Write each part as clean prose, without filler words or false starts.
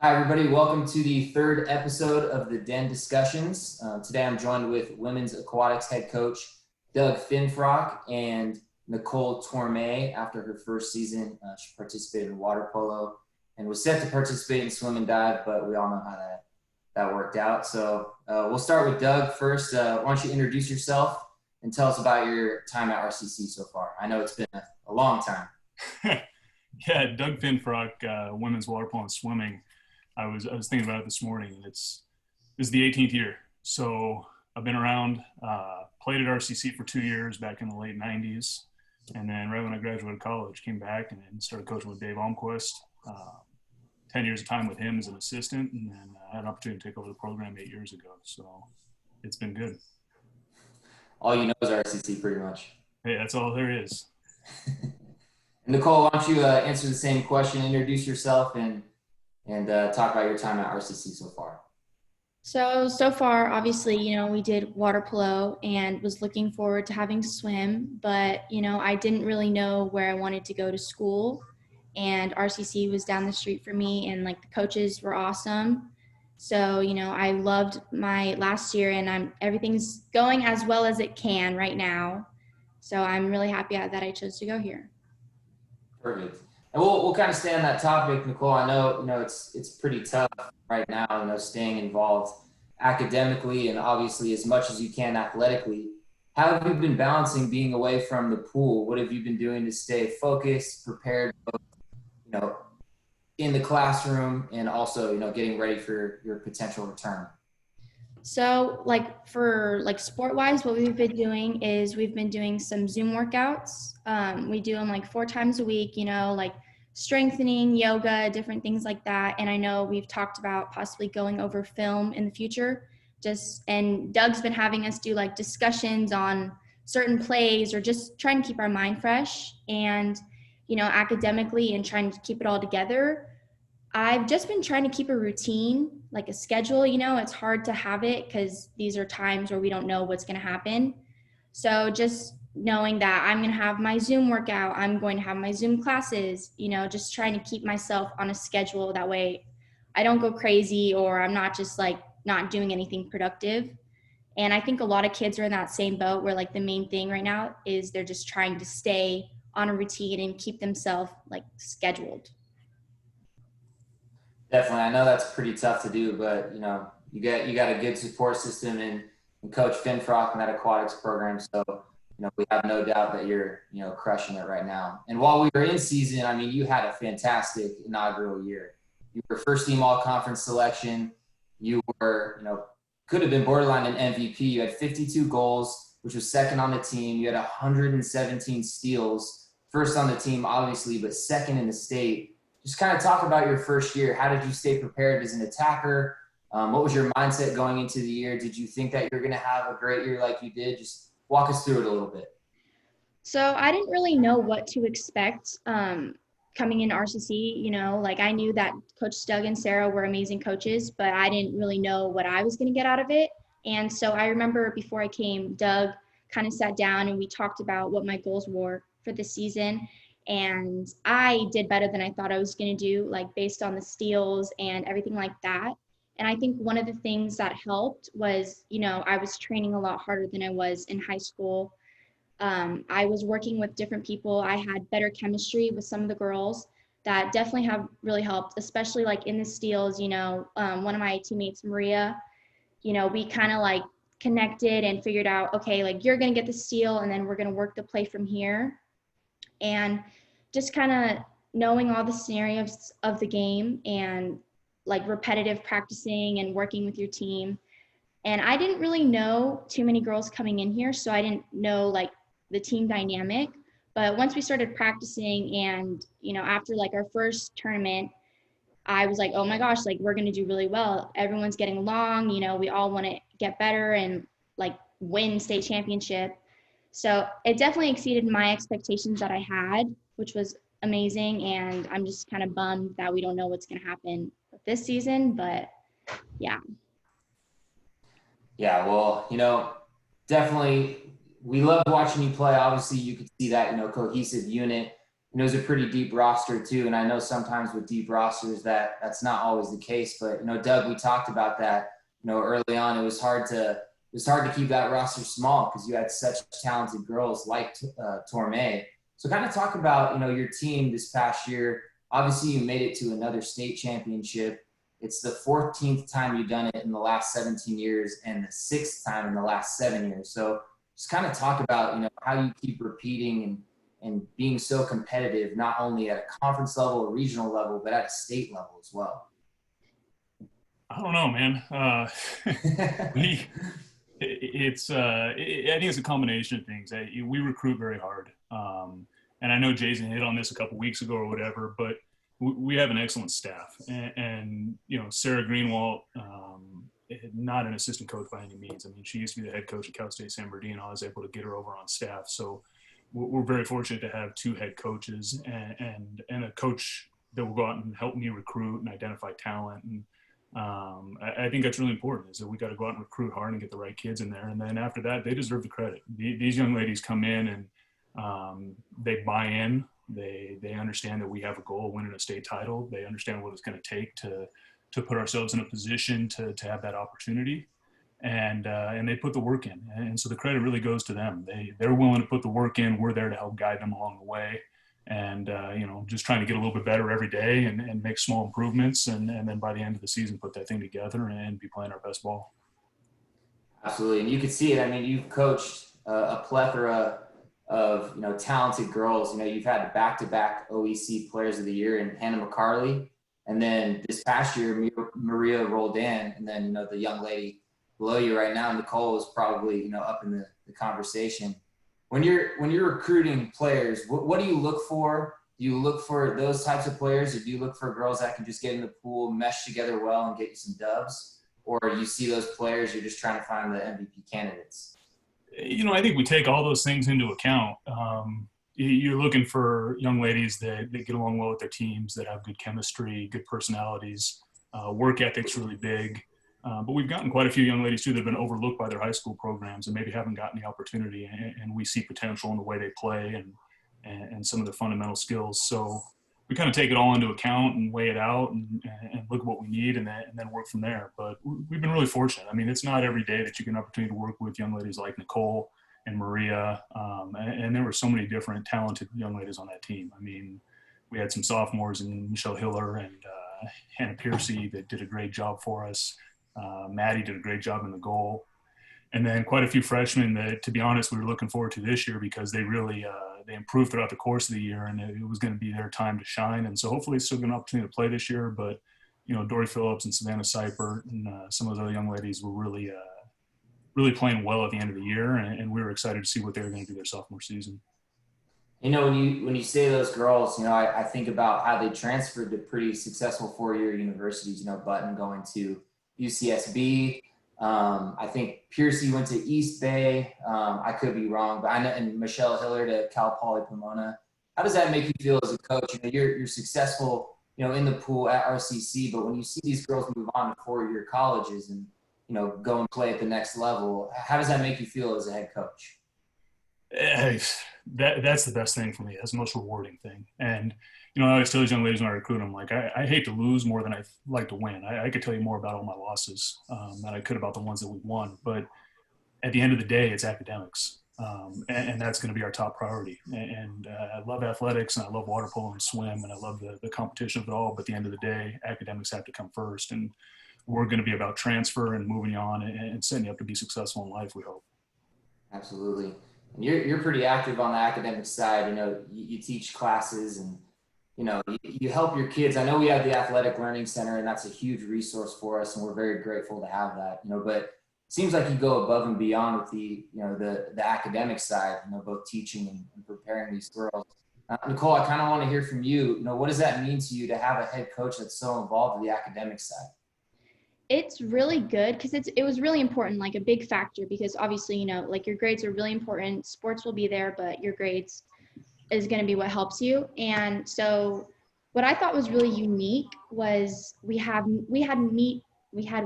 Hi, everybody. Welcome to the third episode of the Den Discussions. Today, I'm joined with Women's Aquatics Head Coach Doug Finfrock and Nicole Tormey. After her first season, she participated in water polo and was set to participate in swim and dive, but we all know how that worked out. So we'll start with Doug first. Why don't you introduce yourself and tell us about your time at RCC so far? I know it's been a long time. Yeah, Doug Finfrock, women's water polo and swimming. I was thinking about it this morning, and this is the 18th year. So I've been around, played at RCC for 2 years back in the late 90s. And then right when I graduated college, came back and started coaching with Dave Almquist. 10 years of time with him as an assistant, and then I had an opportunity to take over the program 8 years ago. So it's been good. All you know is RCC pretty much. Hey, that's all there is. Nicole, why don't you answer the same question, introduce yourself, and talk about your time at RCC so far. So far, obviously, we did water polo and was looking forward to having swim, but, I didn't really know where I wanted to go to school, and RCC was down the street for me, and the coaches were awesome. So, I loved my last year, and everything's going as well as it can right now. So I'm really happy that I chose to go here. Perfect. And we'll kind of stay on that topic, Nicole. I know, it's pretty tough right now, staying involved academically and obviously as much as you can athletically. How have you been balancing being away from the pool? What have you been doing to stay focused, prepared, in the classroom and also, getting ready for your potential return? So for sport-wise, what we've been doing is we've been doing some Zoom workouts. We do them 4 times a week, strengthening, yoga, different things like that. And I know we've talked about possibly going over film in the future. And Doug's been having us do discussions on certain plays or just trying to keep our mind fresh and, academically and trying to keep it all together. I've just been trying to keep a routine, a schedule. It's hard to have it because these are times where we don't know what's going to happen. So just knowing that I'm going to have my Zoom workout, I'm going to have my Zoom classes, just trying to keep myself on a schedule. That way I don't go crazy or I'm not just not doing anything productive. And I think a lot of kids are in that same boat where the main thing right now is they're just trying to stay on a routine and keep themselves scheduled. Definitely. I know that's pretty tough to do, but you got a good support system in Coach Finfrock and that aquatics program. So, we have no doubt that you're, crushing it right now. And while we were in season, I mean, you had a fantastic inaugural year. You were first team all conference selection. You were, could have been borderline an MVP. You had 52 goals, which was second on the team. You had 117 steals, first on the team, obviously, but second in the state. Just kind of talk about your first year. How did you stay prepared as an attacker? What was your mindset going into the year? Did you think that you're going to have a great year like you did? Just walk us through it a little bit. So I didn't really know what to expect coming into RCC. I knew that Coach Doug and Sarah were amazing coaches, but I didn't really know what I was going to get out of it. And so I remember before I came, Doug kind of sat down and we talked about what my goals were for the season. And I did better than I thought I was going to do, based on the steals and everything like that. And I think one of the things that helped was, I was training a lot harder than I was in high school. I was working with different people. I had better chemistry with some of the girls that definitely have really helped, especially in the steals. One of my teammates, Maria, we kind of connected and figured out, okay, you're going to get the steal and then we're going to work the play from here. And just kind of knowing all the scenarios of the game and repetitive practicing and working with your team. And I didn't really know too many girls coming in here, so I didn't know the team dynamic. But once we started practicing and, after our first tournament, I was oh my gosh, we're going to do really well. Everyone's getting along, we all want to get better and win state championship. So it definitely exceeded my expectations that I had, which was amazing. And I'm just kind of bummed that we don't know what's going to happen this season, but yeah. Yeah, well, definitely we love watching you play. Obviously, you could see that, cohesive unit. it was a pretty deep roster too. And I know sometimes with deep rosters that's not always the case, but, Doug, we talked about that, early on. It was hard to keep that roster small because you had such talented girls like Tormey. So kind of talk about, your team this past year. Obviously you made it to another state championship. It's the 14th time you've done it in the last 17 years and the 6th time in the last 7 years. So just kind of talk about, how you keep repeating and being so competitive, not only at a conference level or regional level, but at a state level as well. I don't know, man. I think it's a combination of things. We recruit very hard. And I know Jason hit on this a couple weeks ago or whatever, but we have an excellent staff. And Sarah Greenwald, not an assistant coach by any means. I mean, she used to be the head coach at Cal State San Bernardino. I was able to get her over on staff. So we're very fortunate to have 2 head coaches and a coach that will go out and help me recruit and identify talent. And I think that's really important, is that we got to go out and recruit hard and get the right kids in there. And then after that, they deserve the credit. These young ladies come in and they buy in. They understand that we have a goal of winning a state title. They understand what it's going to take to put ourselves in a position to have that opportunity. And they put the work in. And so the credit really goes to them. They're willing to put the work in. We're there to help guide them along the way. And, just trying to get a little bit better every day and make small improvements. And then by the end of the season, put that thing together and be playing our best ball. Absolutely. And you can see it. I mean, you've coached a plethora of, talented girls. You've had back-to-back OEC Players of the Year in Hannah McCarley. And then this past year, Maria Roldan. And then, the young lady below you right now, Nicole, is probably, up in the conversation. When you're recruiting players, what do you look for? Do you look for those types of players, or do you look for girls that can just get in the pool, mesh together well, and get you some dubs? Or you see those players, you're just trying to find the MVP candidates? I think we take all those things into account. You're looking for young ladies that get along well with their teams, that have good chemistry, good personalities. Work ethic's really big. But we've gotten quite a few young ladies too that have been overlooked by their high school programs and maybe haven't gotten the opportunity, and we see potential in the way they play and some of their fundamental skills. So we kind of take it all into account and weigh it out and look at what we need and then work from there. But we've been really fortunate. I mean, it's not every day that you get an opportunity to work with young ladies like Nicole and Maria. And there were so many different talented young ladies on that team. I mean, we had some sophomores in Michelle Hiller and Hannah Piercy that did a great job for us. Maddie did a great job in the goal. And then quite a few freshmen that, to be honest, we were looking forward to this year because they really they improved throughout the course of the year, and it was going to be their time to shine. And so hopefully it's still an opportunity to play this year. But, Dory Phillips and Savannah Seipert and some of those other young ladies were really playing well at the end of the year, and we were excited to see what they were going to do their sophomore season. When you say those girls, I think about how they transferred to pretty successful 4-year universities, Button going to UCSB. I think Piercy went to East Bay. I could be wrong, but I know, and Michelle Hiller to Cal Poly Pomona. How does that make you feel as a coach? You're successful, in the pool at RCC, but when you see these girls move on to 4-year colleges and, go and play at the next level, how does that make you feel as a head coach? That's the best thing for me. That's the most rewarding thing. And, I always tell these young ladies when I recruit them, like, I hate to lose more than I like to win. I could tell you more about all my losses than I could about the ones that we won. But at the end of the day, it's academics. And that's going to be our top priority. And I love athletics, and I love water polo and swim, and I love the competition of it all. But at the end of the day, academics have to come first. And we're going to be about transfer and moving you on and setting you up to be successful in life, we hope. Absolutely. And you're pretty active on the academic side. You teach classes and, you help your kids. I know we have the Athletic Learning Center, and that's a huge resource for us, and we're very grateful to have that, but it seems like you go above and beyond with the academic side, both teaching and preparing these girls. Nicole, I kind of want to hear from you. What does that mean to you to have a head coach that's so involved in the academic side? It's really good because it was really important, like a big factor, because obviously, like your grades are really important. Sports will be there, but your grades is going to be what helps you. And so what I thought was really unique was we had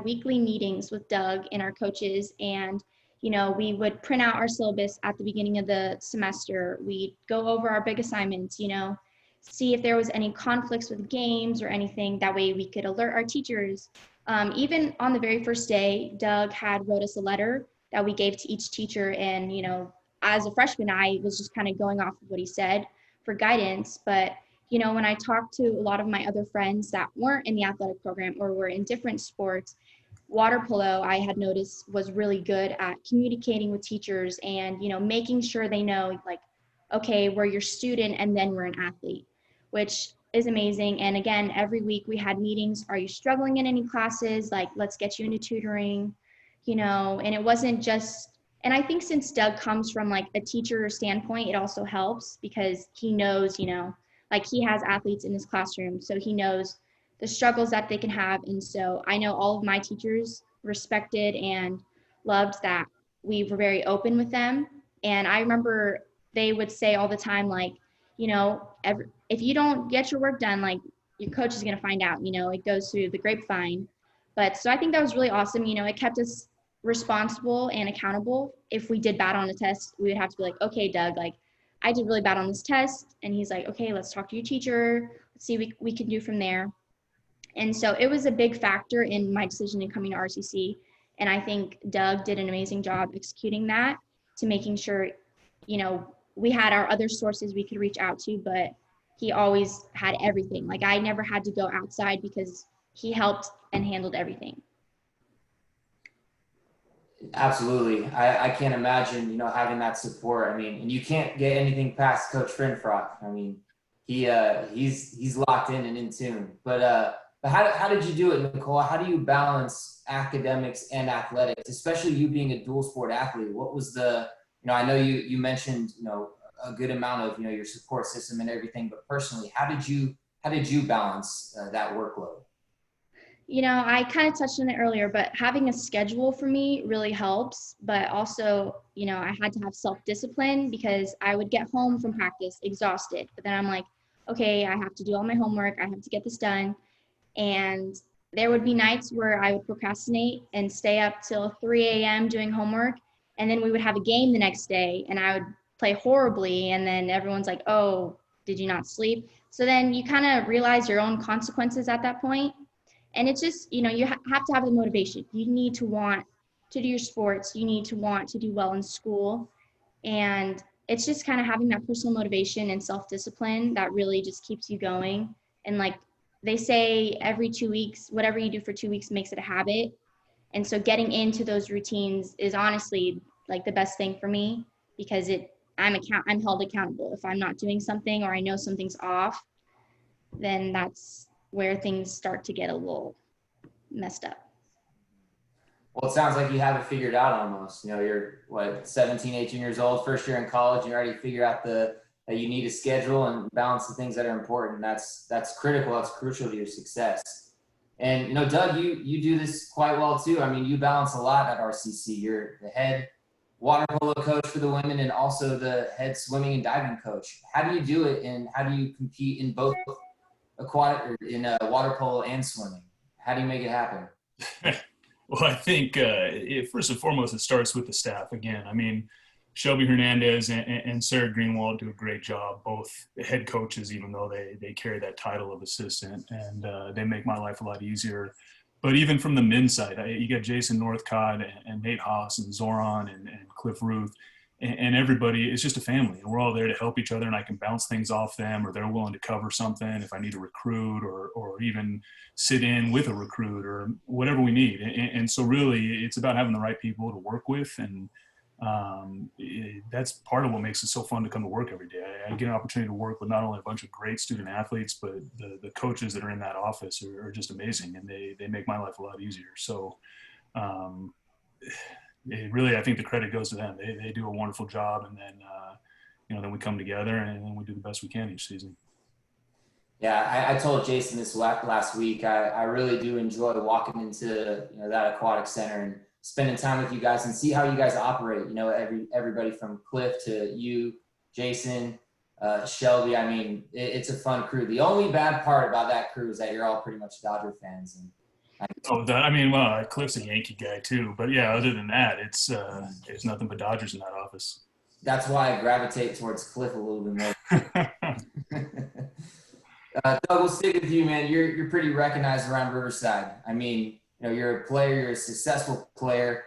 weekly meetings with Doug and our coaches, and we would print out our syllabus at the beginning of the semester. We'd go over our big assignments, see if there was any conflicts with games or anything. That way we could alert our teachers. Even on the very first day, Doug had wrote us a letter that we gave to each teacher. And, as a freshman, I was just kind of going off of what he said for guidance. But, when I talked to a lot of my other friends that weren't in the athletic program or were in different sports, water polo, I had noticed, was really good at communicating with teachers and, making sure they know, like, okay, we're your student and then we're an athlete, which is amazing. And again, every week we had meetings. Are you struggling in any classes? Like, let's get you into tutoring, and it wasn't just, and I think since Doug comes from like a teacher standpoint, it also helps because he knows, like he has athletes in his classroom, so he knows the struggles that they can have. And so I know all of my teachers respected and loved that we were very open with them. And I remember they would say all the time, like, if you don't get your work done, like your coach is going to find out, it goes through the grapevine. But so I think that was really awesome. It kept us responsible and accountable. If we did bad on a test, we would have to be like, okay, Doug, like I did really bad on this test. And he's like, okay, let's talk to your teacher. Let's see what we can do from there. And so it was a big factor in my decision in coming to RCC. And I think Doug did an amazing job executing that to making sure, we had our other sources we could reach out to, but he always had everything. Like I never had to go outside because he helped and handled everything. Absolutely. I can't imagine, having that support. I mean, and you can't get anything past Coach Finfrock. I mean, he's locked in and in tune. But how did you do it, Nicole? How do you balance academics and athletics, especially you being a dual sport athlete? What was I know you mentioned, a good amount of, your support system and everything, but personally, how did you balance that workload? I kind of touched on it earlier, but having a schedule for me really helps. But also, I had to have self-discipline because I would get home from practice exhausted. But then I'm like, okay, I have to do all my homework. I have to get this done. And there would be nights where I would procrastinate and stay up till 3 a.m. doing homework. And then we would have a game the next day and I would play horribly. And then everyone's like, oh, did you not sleep? So then you kind of realize your own consequences at that point. And it's just, you have to have the motivation. You need to want to do your sports. You need to want to do well in school. And it's just kind of having that personal motivation and self-discipline that really just keeps you going. And like they say, every 2 weeks, whatever you do for 2 weeks makes it a habit. And so getting into those routines is honestly like the best thing for me because I'm held accountable. If I'm not doing something or I know something's off, then that's where things start to get a little messed up. Well, it sounds like you have it figured out almost. You're 17, 18 years old, first year in college, you already figure out that you need a schedule and balance the things that are important. That's critical. That's crucial to your success. And, Doug, you do this quite well too. I mean, you balance a lot at RCC. You're the head water polo coach for the women and also the head swimming and diving coach. How do you do it? And how do you compete in both aquatic or in water polo and swimming? How do you make it happen? Well, I think first and foremost, it starts with the staff. Again, I mean, Shelby Hernandez and Sarah Greenwald do a great job, both head coaches, even though they carry that title of assistant, and they make my life a lot easier. But even from the men's side, you got Jason Northcott and Nate Haas and Zoran and Cliff Ruth, and everybody. It's just a family, and we're all there to help each other, and I can bounce things off them, or they're willing to cover something if I need to recruit or even sit in with a recruit or whatever we need. And so really it's about having the right people to work with, and that's part of what makes it so fun to come to work every day. I get an opportunity to work with not only a bunch of great student athletes, but the coaches that are in that office are just amazing, and they make my life a lot easier. So really, I think the credit goes to them. They do a wonderful job, and then then we come together and then we do the best we can each season. Yeah, I told Jason this last week. I really do enjoy walking into that aquatic center and spending time with you guys and see how you guys operate. Everybody from Cliff to you, Jason, Shelby. I mean, it's a fun crew. The only bad part about that crew is that you're all pretty much Dodger fans. And Cliff's a Yankee guy too. But yeah, other than that, it's nothing but Dodgers in that office. That's why I gravitate towards Cliff a little bit more. Doug, we'll stick with you, man. You're pretty recognized around Riverside. I mean, you're a player. You're a successful player.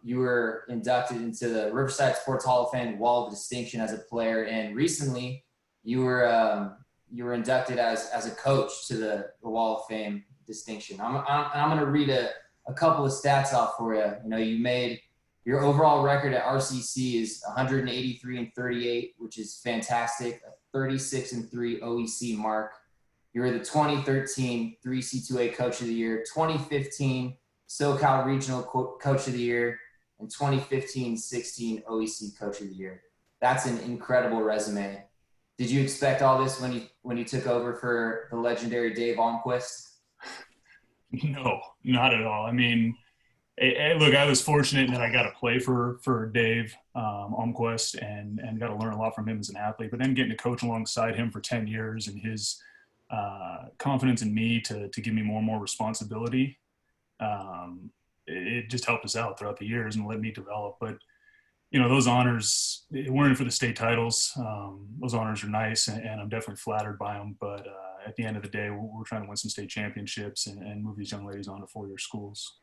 You were inducted into the Riverside Sports Hall of Fame Wall of Distinction as a player, and recently you were inducted as a coach to the Wall of Fame distinction. I'm going to read a couple of stats off for you. You made your overall record at RCC is 183-38, which is fantastic. A 36-3 OEC mark. You were the 2013 3C2A Coach of the Year, 2015 SoCal Regional Coach of the Year, and 2015-16 OEC Coach of the Year. That's an incredible resume. Did you expect all this when you took over for the legendary Dave Almquist? No, not at all. I mean, look, I was fortunate that I got to play for Dave Almquist and got to learn a lot from him as an athlete. But then getting to coach alongside him for 10 years and his confidence in me to give me more and more responsibility, it just helped us out throughout the years and let me develop. But those honors, we're in for the state titles. Those honors are nice, and I'm definitely flattered by them. But at the end of the day, we're trying to win some state championships and move these young ladies on to four-year schools.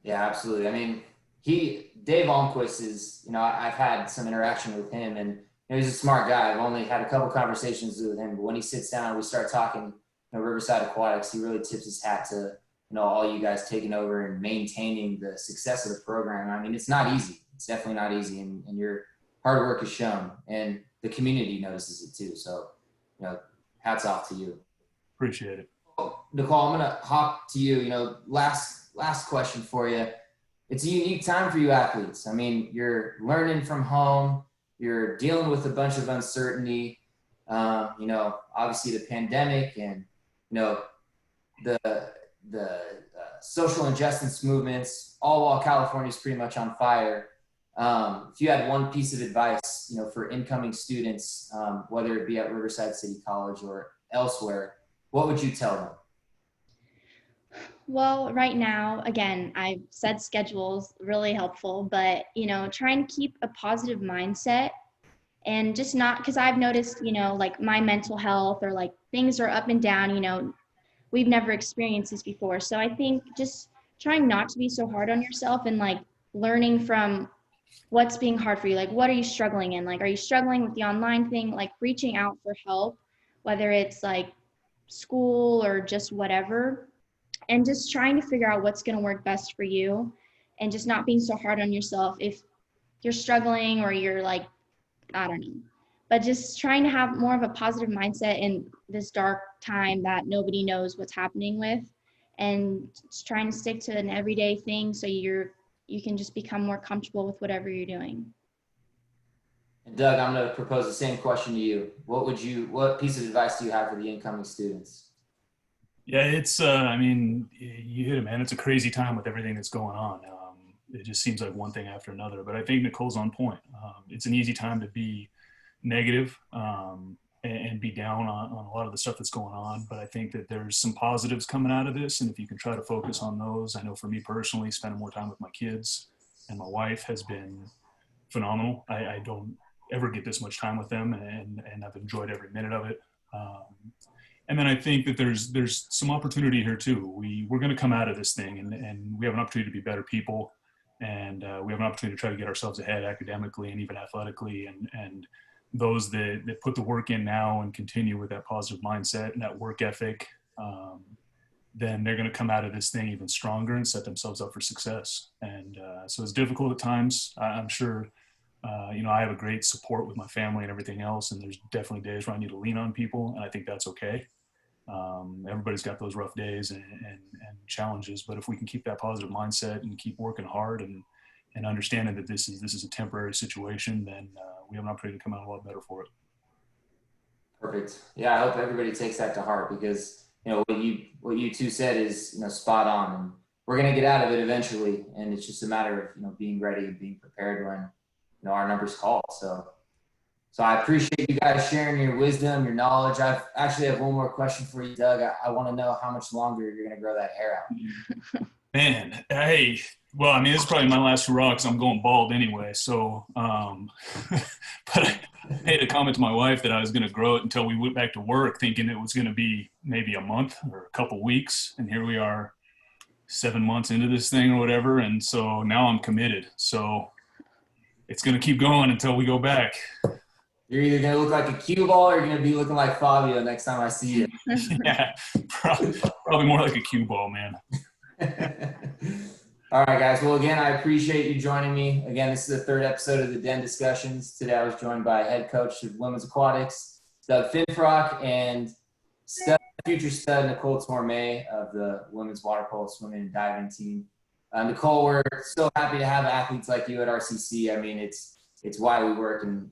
Yeah, absolutely. I mean, Dave Almquist is, I've had some interaction with him, and he's a smart guy. I've only had a couple conversations with him, but when he sits down and we start talking, Riverside Aquatics, he really tips his hat to, all you guys taking over and maintaining the success of the program. I mean, it's not easy. It's definitely not easy, and your hard work is shown, and the community notices it too. So, hats off to you. Appreciate it. Nicole, I'm going to hop to you. Last question for you. It's a unique time for you athletes. I mean, you're learning from home. You're dealing with a bunch of uncertainty. Obviously the pandemic and, the social injustice movements, all while California's pretty much on fire. If you had one piece of advice, for incoming students, whether it be at Riverside City College or elsewhere, what would you tell them? Well, right now, again, I've said schedules really helpful, but, trying to keep a positive mindset and just not, because I've noticed, like my mental health or like things are up and down, we've never experienced this before. So I think just trying not to be so hard on yourself and like learning from what's being hard for you. Like, what are you struggling in? Like, are you struggling with the online thing? Like reaching out for help, whether it's like school or just whatever. And just trying to figure out what's going to work best for you and just not being so hard on yourself if you're struggling or you're like, I don't know, but just trying to have more of a positive mindset in this dark time that nobody knows what's happening with, and just trying to stick to an everyday thing so you can just become more comfortable with whatever you're doing. And Doug, I'm going to propose the same question to you. What piece of advice do you have for the incoming students? Yeah, it's, I mean, you hit it, man. It's a crazy time with everything that's going on. It just seems like one thing after another, but I think Nicole's on point. It's an easy time to be negative and be down on a lot of the stuff that's going on. But I think that there's some positives coming out of this. And if you can try to focus on those, I know for me personally, spending more time with my kids and my wife has been phenomenal. I don't ever get this much time with them, and I've enjoyed every minute of it. And then I think that there's some opportunity here too. We're going to come out of this thing, and we have an opportunity to be better people, and we have an opportunity to try to get ourselves ahead academically and even athletically. And those that put the work in now and continue with that positive mindset and that work ethic, then they're going to come out of this thing even stronger and set themselves up for success. And so it's difficult at times. I'm sure, I have a great support with my family and everything else, and there's definitely days where I need to lean on people, and I think that's okay. Everybody's got those rough days and challenges, but if we can keep that positive mindset and keep working hard and understanding that this is a temporary situation, then we have an opportunity to come out a lot better for it. Perfect. Yeah, I hope everybody takes that to heart, because what you two said is spot on, and we're going to get out of it eventually, and it's just a matter of being ready and being prepared when our numbers call. So I appreciate you guys sharing your wisdom, your knowledge. I actually have one more question for you, Doug. I want to know how much longer you're going to grow that hair out. Man, hey, well, I mean, this is probably my last hurrah because I'm going bald anyway. So, but I made a comment to my wife that I was going to grow it until we went back to work, thinking it was going to be maybe a month or a couple weeks. And here we are 7 months into this thing or whatever. And so now I'm committed. So it's going to keep going until we go back. You're either going to look like a cue ball or you're going to be looking like Fabio next time I see you. Yeah, probably more like a cue ball, man. All right, guys. Well, again, I appreciate you joining me. Again, this is the third episode of the Den Discussions. Today I was joined by head coach of women's aquatics, Doug Finfrock, and future stud Nicole Tormey of the women's water polo swimming and diving team. Nicole, we're so happy to have athletes like you at RCC. I mean, it's why we work and,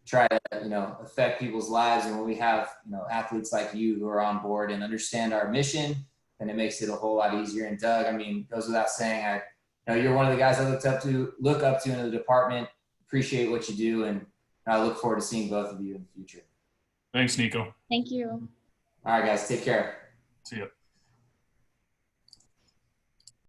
try to, affect people's lives. And when we have, athletes like you who are on board and understand our mission, then it makes it a whole lot easier. And Doug, I mean, goes without saying, you're one of the guys I look up to in the department, appreciate what you do. And I look forward to seeing both of you in the future. Thanks, Nico. Thank you. All right, guys, take care. See ya.